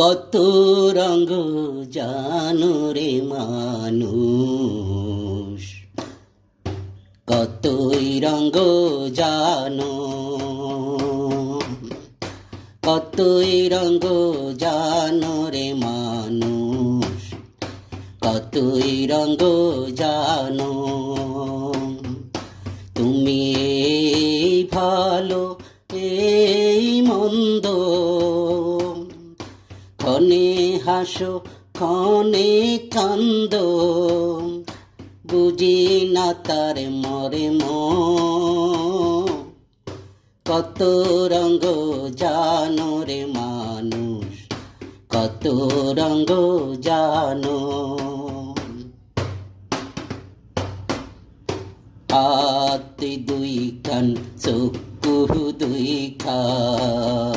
কত রঙ জানো রে মানুষ, কতই রঙ জানো, কতই রঙ জানো রে মানুষ, কতই রঙ জানো। তুমি এই ভালো এই মন্দ, ক্ষণে হাসো ক্ষণে কান্দ, বুঝি না তার মরে মন। কত রঙ জানো রে মানুষ, কত রঙ জানো। হাত দুই কান চক্ষু দুই খান,